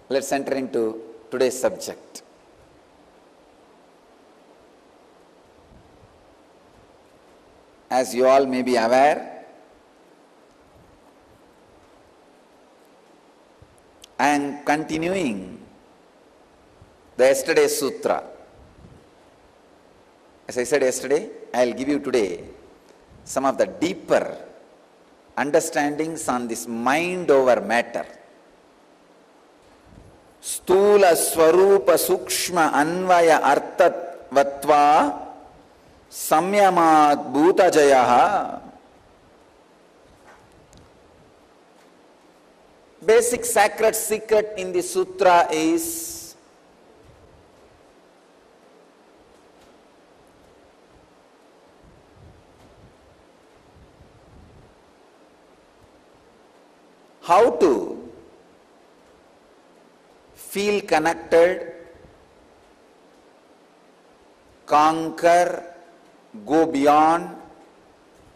Let's enter into today's subject. As you all may be aware, I am continuing the yesterday's sutra. As I said yesterday, I will give you today some of the deeper understandings on this mind over matter. Stula swarupa sukshma anvaya artatvatva samyamat bhutajayaha. Basic sacred secret in the sutra is how to feel connected, conquer, go beyond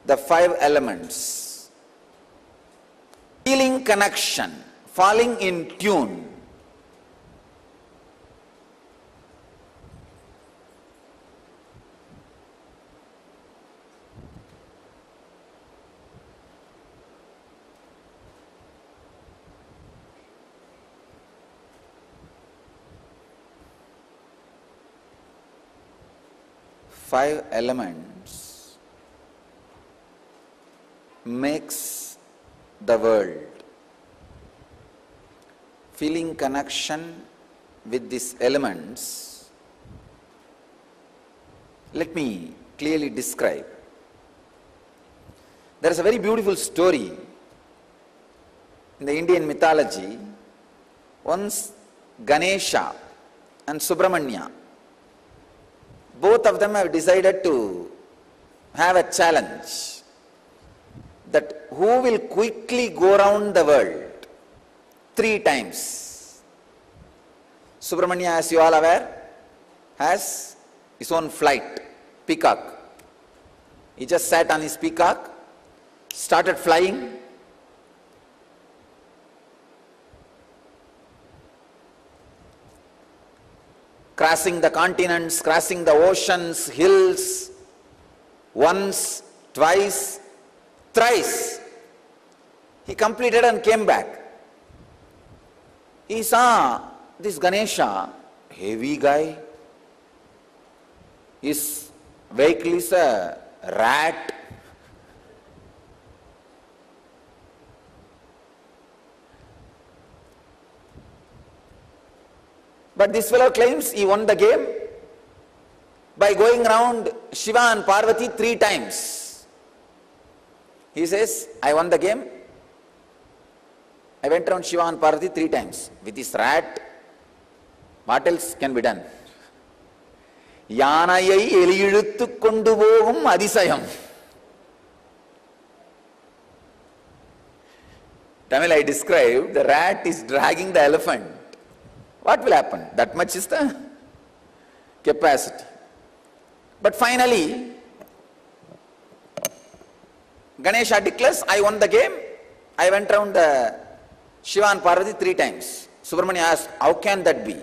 the 5 elements. Feeling connection, falling in tune. Five elements makes the world. Feeling connection with these elements, let me clearly describe. There is a very beautiful story in the Indian mythology. Once Ganesha and Subramanya, both of them have decided to have a challenge that who will quickly go around the world 3 times. Subramanya, as you all aware, has his own flight, peacock. He just sat on his peacock, started flying. Crossing the continents, crossing the oceans, hills, once, twice, thrice. He completed and came back. He saw this Ganesha, heavy guy. His vehicle is a rat. But this fellow claims he won the game by going around Shiva and Parvati 3 times. He says, I won the game. I went around Shiva and Parvati 3 times. With this rat, what else can be done? Yanayai eliyiluttu kondu pogum adisayam. Tamil I described, the rat is dragging the elephant. What will happen? That much is the capacity. But finally, Ganesha declares, I won the game. I went around the Shiva and Parvati 3 times. Subramanya asked, how can that be?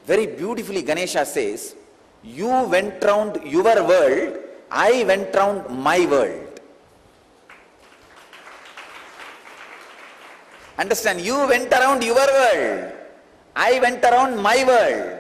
Very beautifully Ganesha says, you went round your world, I went round my world. Understand, you went around your world, I went around my world.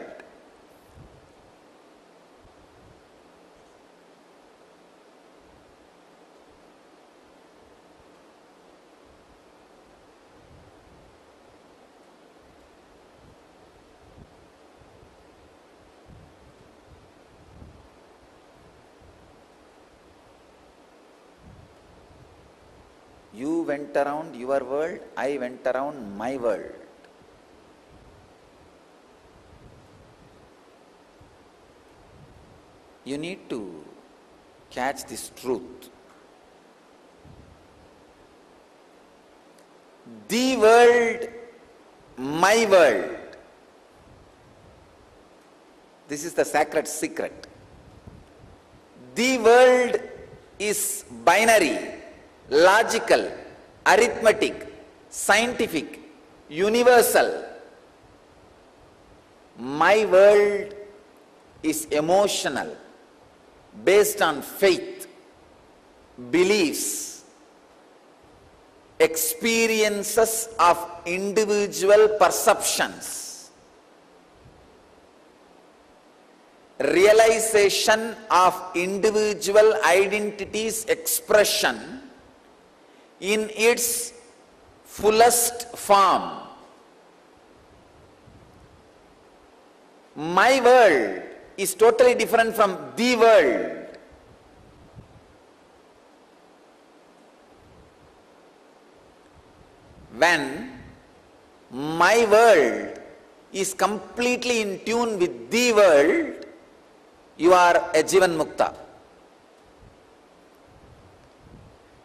You went around your world, I went around my world. You need to catch this truth. The world, my world. This is the sacred secret. The world is binary, logical, arithmetic, scientific, universal. My world is emotional, based on faith, beliefs, experiences of individual perceptions, realization of individual identity's expression in its fullest form. My world is totally different from the world. When my world is completely in tune with the world, you are a Jivan Mukta.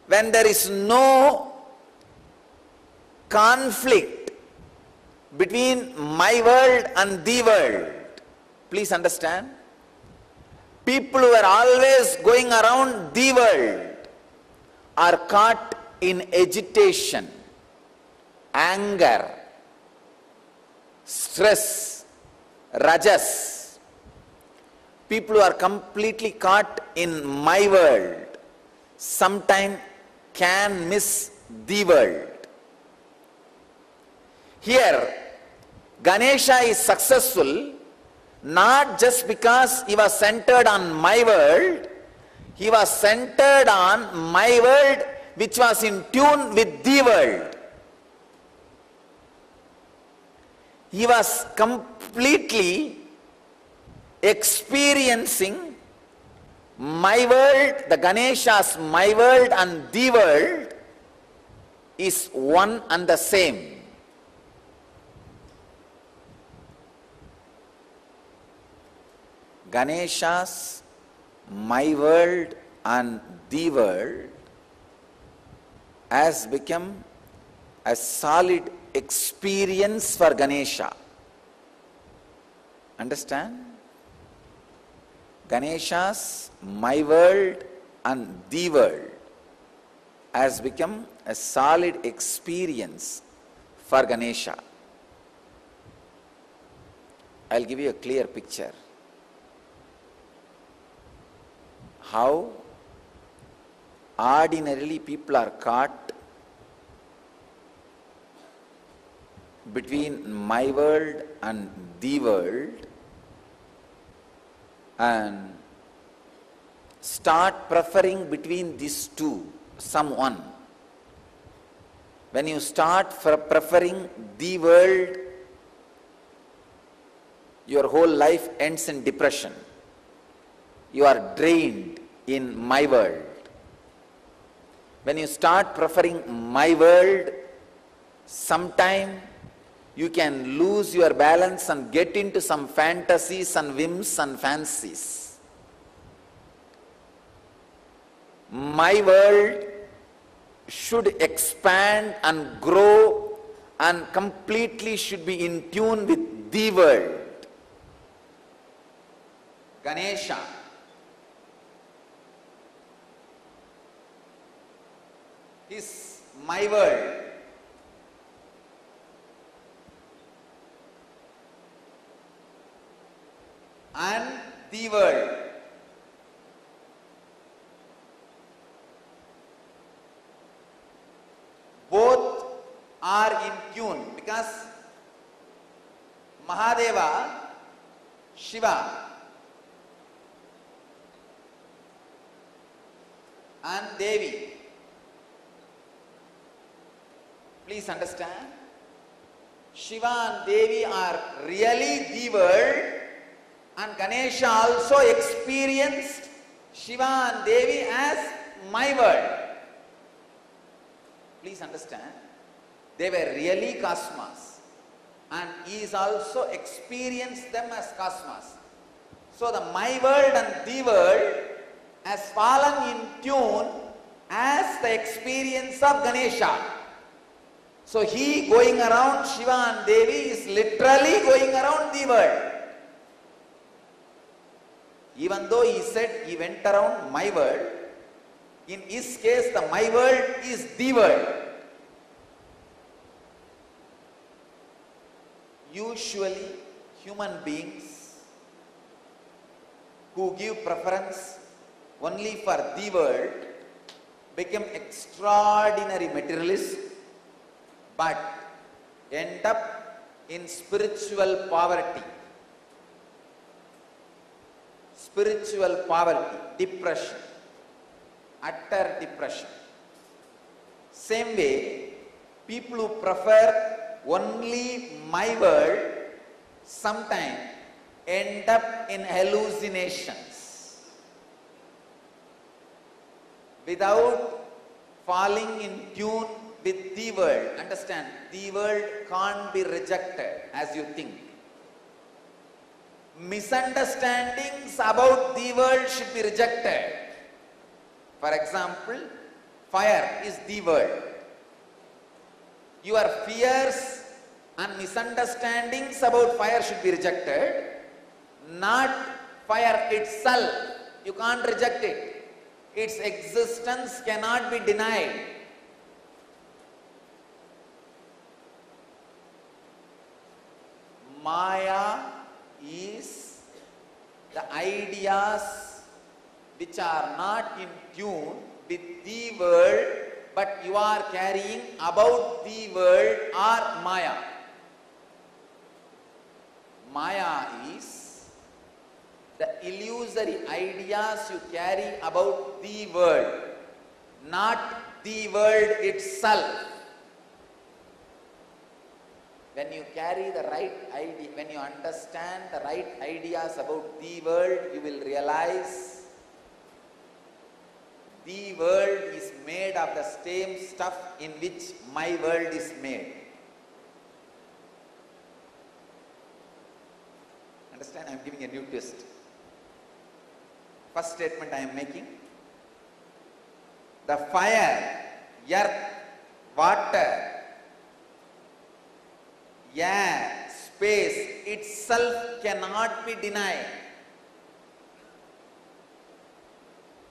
When there is no conflict between my world and the world, please understand, people who are always going around the world are caught in agitation, anger, stress, rajas. People who are completely caught in my world sometimes can miss the world. Here, Ganesha is successful not just because he was centered on my world, he was centered on my world which was in tune with the world. He was completely experiencing my world, the Ganesha's my world and the world is one and the same. Ganesha's my world and the world has become a solid experience for Ganesha. Understand? Ganesha's my world and the world has become a solid experience for Ganesha. I'll give you a clear picture. How ordinarily people are caught between my world and the world and start preferring between these two, someone. When you start preferring the world, your whole life ends in depression. You are drained in my world. When you start preferring my world, sometime you can lose your balance and get into some fantasies and whims and fancies. My world should expand and grow and completely should be in tune with the world. Ganesha. Is my world. And the world. Both are in tune because Mahadeva, Shiva and Devi. Please understand, Shiva and Devi are really the world, and Ganesha also experienced Shiva and Devi as my world. Please understand, they were really cosmos, and he is also experienced them as cosmos. So the my world and the world has fallen in tune as the experience of Ganesha. So he going around Shiva and Devi is literally going around the world. Even though he said he went around my world, in his case the my world is the world. usually human beings who give preference only for the world become extraordinary materialists but end up in spiritual poverty. Spiritual poverty, depression, utter depression. Same way, people who prefer only my world sometimes end up in hallucinations without falling in tune with the world. Understand, the world can't be rejected as you think. Misunderstandings about the world should be rejected. For example, fire is the world. Your fears and misunderstandings about fire should be rejected, not fire itself. You can't reject it. Its existence cannot be denied. Maya is the ideas which are not in tune with the world, but you are carrying about the world are Maya. Maya is the illusory ideas you carry about the world, not the world itself. When you carry the right idea, when you understand the right ideas about the world, you will realize the world is made of the same stuff in which my world is made. Understand? I am giving a new twist. First statement I am making: the fire, earth, water, air, space itself cannot be denied.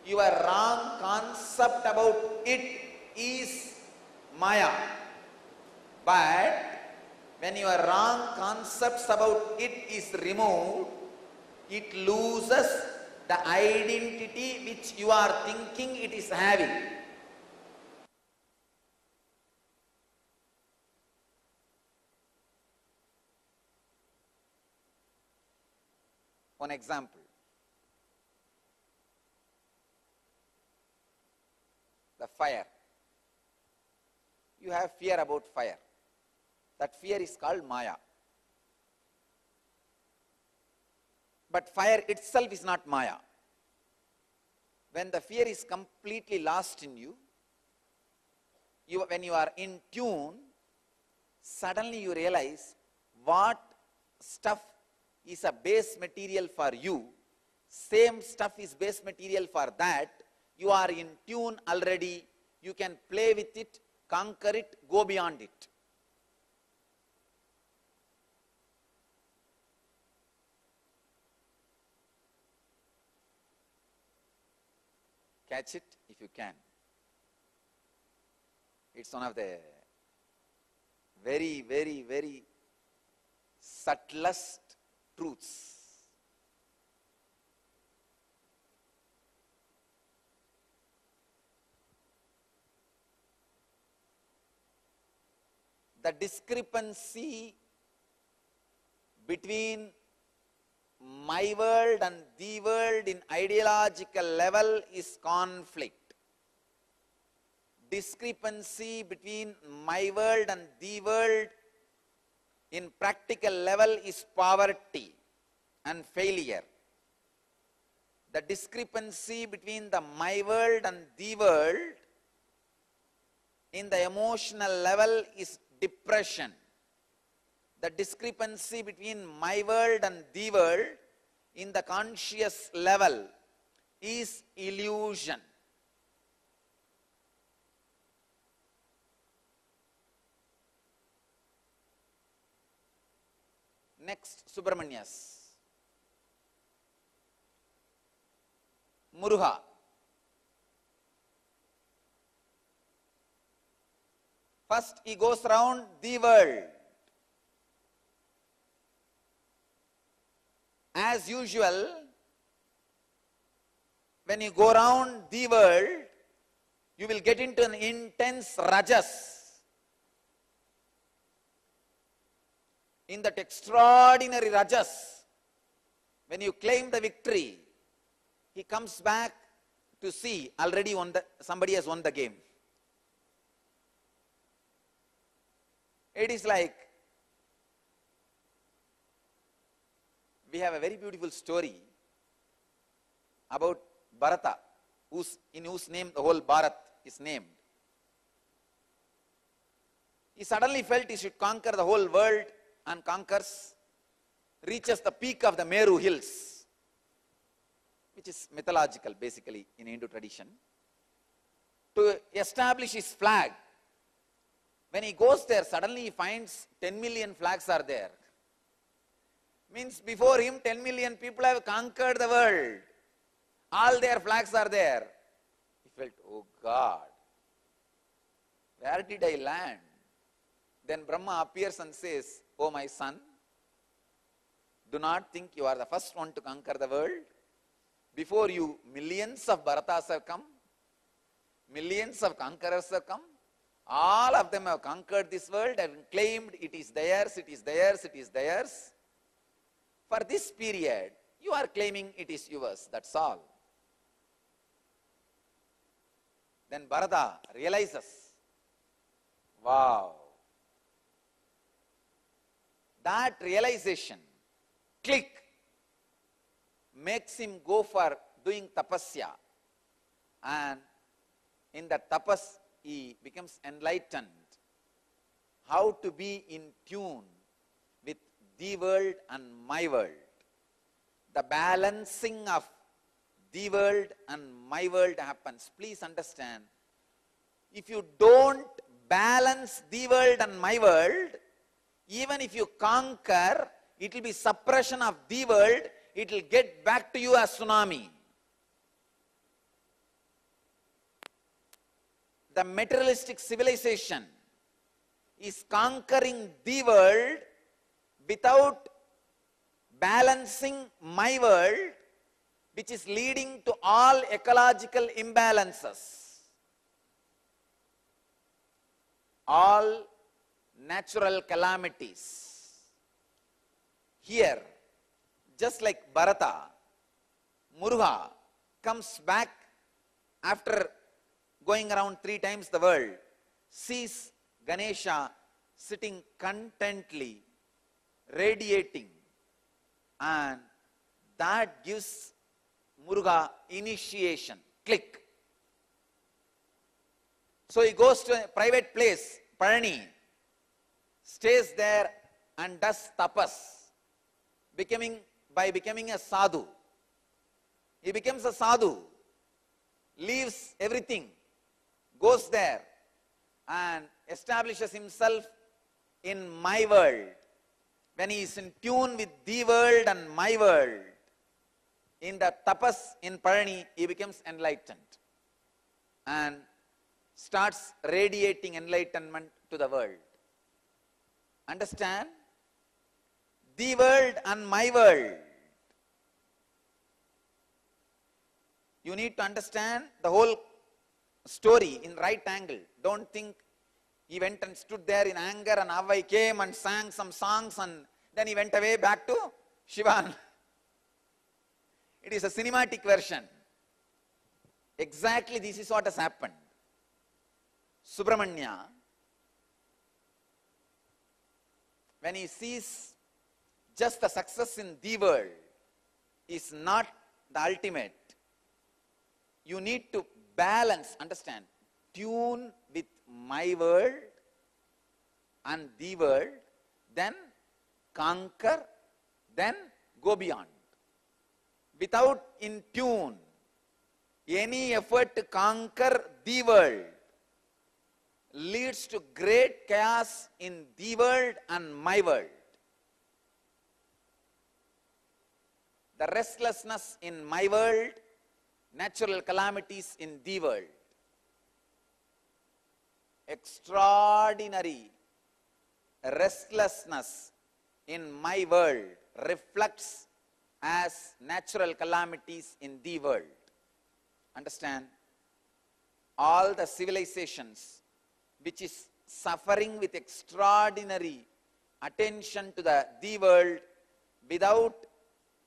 Your wrong concept about it is Maya. But when your wrong concepts about it is removed, it loses the identity which you are thinking it is having. One example. The fire. You have fear about fire. That fear is called Maya. But fire itself is not Maya. When the fear is completely lost in you, when you are in tune, suddenly you realize what stuff is a base material for you, same stuff is base material for that. You are in tune already. You can play with it, conquer it, go beyond it. Catch it if you can. It's one of the very, very, very subtlest truths. The discrepancy between my world and the world in ideological level is conflict. Discrepancy between my world and the world in practical level is poverty and failure. The discrepancy between the my world and the world in the emotional level is depression. The discrepancy between my world and the world in the conscious level is illusion. Next, Subramanyas. Muruga. First he goes around the world. as usual, when you go around the world, you will get into an intense rajas. In that extraordinary rajas, when you claim the victory, he comes back to see already somebody has won the game. It is like, we have a very beautiful story about Bharata, in whose name the whole Bharat is named. He suddenly felt he should conquer the whole world and conquers, reaches the peak of the Meru hills, which is mythological basically in Hindu tradition, to establish his flag. When he goes there, suddenly he finds 10 million flags are there. Means before him 10 million people have conquered the world. All their flags are there. He felt, oh God, where did I land? Then Brahma appears and says, oh my son, do not think you are the first one to conquer the world. Before you, millions of Bharatas have come. Millions of conquerors have come. All of them have conquered this world and claimed it is theirs, it is theirs, it is theirs. For this period, you are claiming it is yours, that's all. Then Bharata realizes, wow. That realization, click, makes him go for doing tapasya. And in that tapas, he becomes enlightened. How to be in tune with the world and my world. The balancing of the world and my world happens. Please understand, if you don't balance the world and my world, even if you conquer, it will be suppression of the world, it will get back to you as tsunami. The materialistic civilization is conquering the world without balancing my world, which is leading to all ecological imbalances. All natural calamities. Here, just like Bharata, Muruga comes back after going around 3 times the world, sees Ganesha sitting contently, radiating, and that gives Muruga initiation, click. So he goes to a private place, Palani, stays there and does tapas, by becoming a sadhu. He becomes a sadhu, leaves everything, goes there and establishes himself in my world. When he is in tune with the world and my world, in the tapas in Palani, he becomes enlightened and starts radiating enlightenment to the world. Understand? The world and my world. You need to understand the whole story in right angle. Don't think he went and stood there in anger and Avai came and sang some songs and then he went away back to Shivan. It is a cinematic version. Exactly this is what has happened. Subramanya, when he sees just the success in the world is not the ultimate, you need to balance, understand, tune with my world and the world, then conquer, then go beyond. Without in tune, any effort to conquer the world leads to great chaos in the world and my world. The restlessness in my world, natural calamities in the world. Extraordinary restlessness in my world reflects as natural calamities in the world. Understand? All the civilizations which is suffering with extraordinary attention to the world without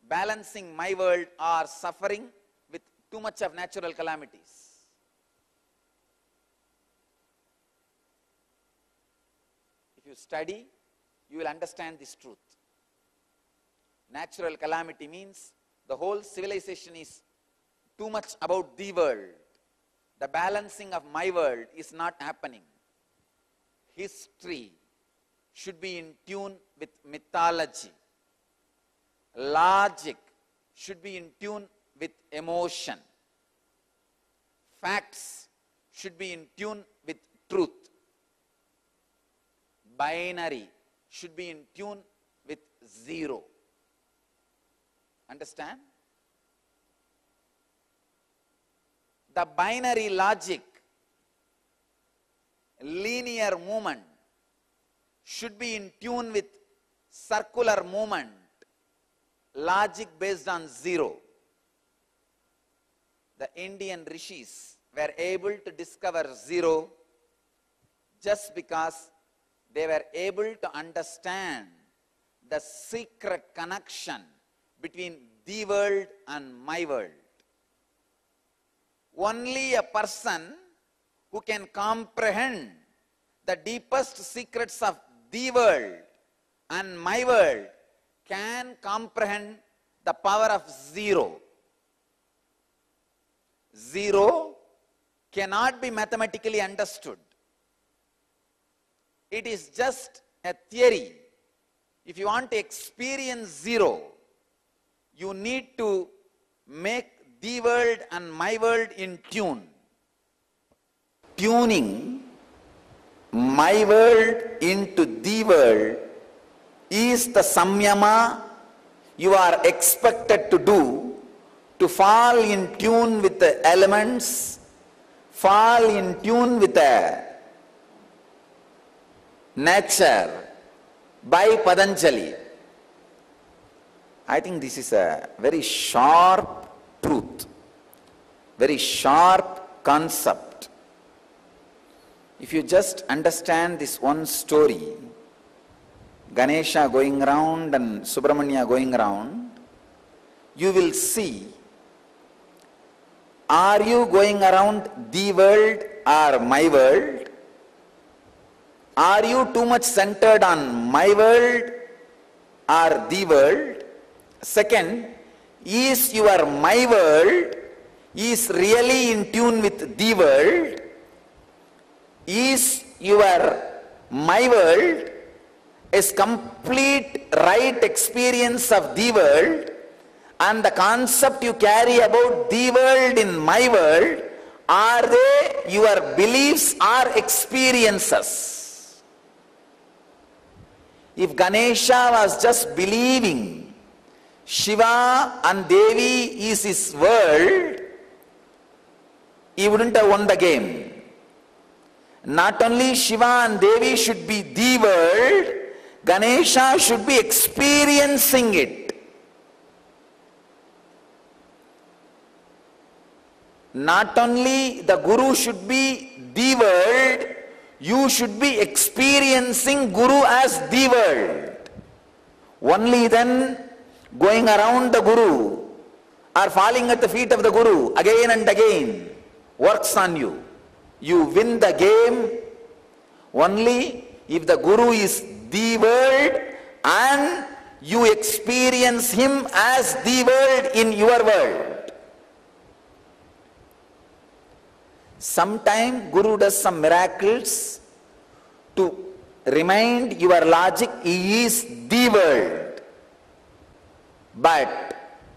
balancing my world are suffering with too much of natural calamities. If you study, you will understand this truth. Natural calamity means the whole civilization is too much about the world. The balancing of my world is not happening. History should be in tune with mythology. Logic should be in tune with emotion. Facts should be in tune with truth. Binary should be in tune with zero. Understand? The binary logic, linear movement, should be in tune with circular movement, logic based on zero. The Indian rishis were able to discover zero just because they were able to understand the secret connection between the world and my world. Only a person who can comprehend the deepest secrets of the world and my world can comprehend the power of zero. Zero cannot be mathematically understood. It is just a theory. If you want to experience zero, you need to make the world and my world in tune. Tuning my world into the world is the samyama you are expected to do to fall in tune with the elements, fall in tune with the nature by Patanjali. I think this is a very sharp truth, very sharp concept. If you just understand this one story, Ganesha going around and Subramanya going around, you will see, are you going around the world or my world? Are you too much centered on my world or the world? Second, is your my world is really in tune with the world? Is your my world is complete right experience of the world, and the concept you carry about the world in my world, are they your beliefs or experiences? If Ganesha was just believing Shiva and Devi is his world, he wouldn't have won the game. Not only Shiva and Devi should be the world, Ganesha should be experiencing it. Not only the Guru should be the world, you should be experiencing Guru as the world. Only then going around the Guru or falling at the feet of the Guru again and again works on you. You win the game only if the Guru is the world and you experience him as the world in your world. Sometime Guru does some miracles to remind your logic he is the world. But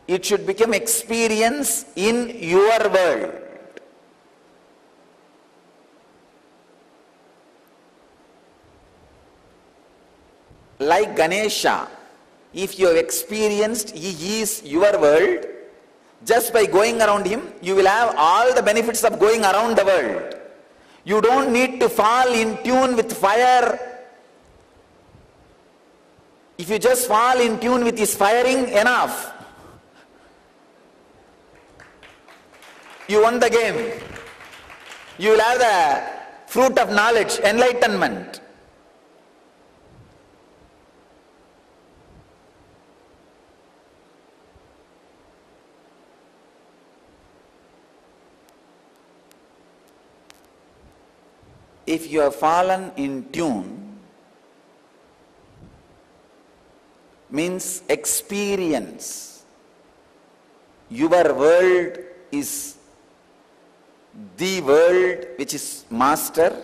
it should become experience in your world. Like Ganesha, if you have experienced he is your world, just by going around him, you will have all the benefits of going around the world. You don't need to fall in tune with fire. If you just fall in tune with his firing, enough. you won the game. You will have the fruit of knowledge, enlightenment. If you have fallen in tune, means experience. Your world is the world which is master.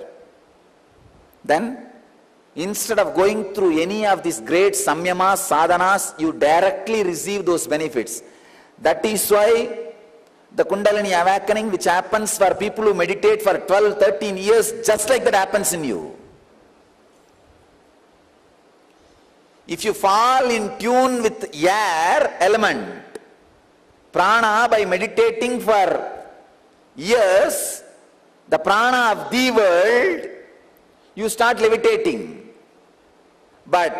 Then instead of going through any of these great samyamas, sadhanas, you directly receive those benefits. That is why the Kundalini awakening which happens for people who meditate for 12, 13 years, just like that happens in you. If you fall in tune with air element, prana, by meditating for years, the prana of the world, you start levitating. But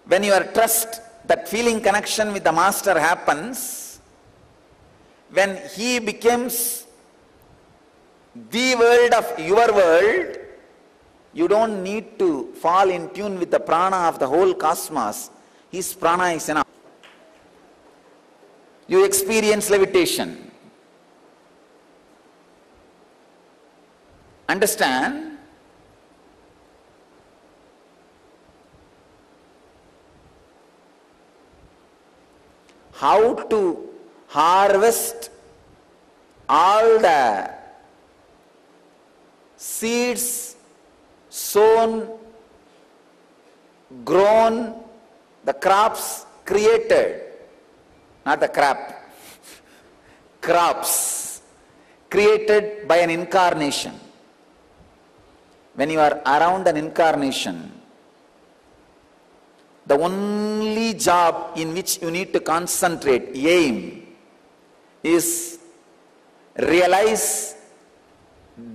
when your trust, that feeling connection with the master happens, when he becomes the world of your world, you don't need to fall in tune with the prana of the whole cosmos. His prana is enough. You experience levitation. Understand? How to harvest all the seeds sown, grown, the crops created, not the crop, crops created by an incarnation. When you are around an incarnation, the only job in which you need to concentrate, aim, is realize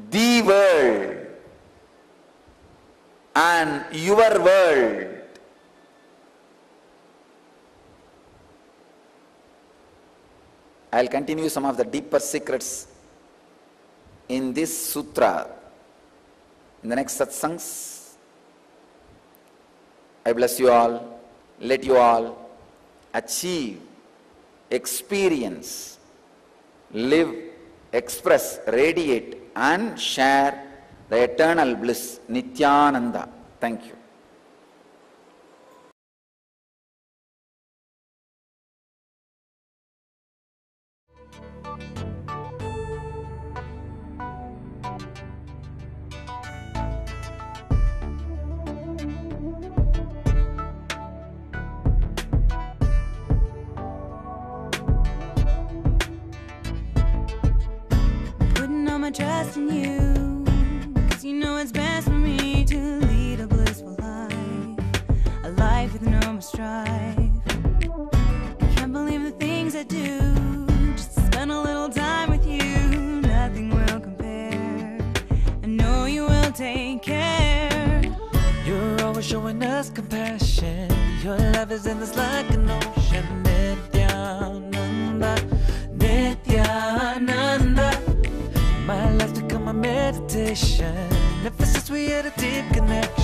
the world and your world. I'll continue some of the deeper secrets in this sutra in the next satsangs. I bless you all. Let you all achieve, experience, live, express, radiate and share the eternal bliss, Nityananda. Thank you. Putting all my trust in you, 'cause you know it's best for me to lead a blissful life, a life with no more strife. Can't believe the things I do, just to spend a little time with you. Nothing will compare, I know you will take care. You're always showing us compassion. Your love is endless like an ocean. Nityananda, Nityananda. My life's become a meditation. Ever since we had a deep connection.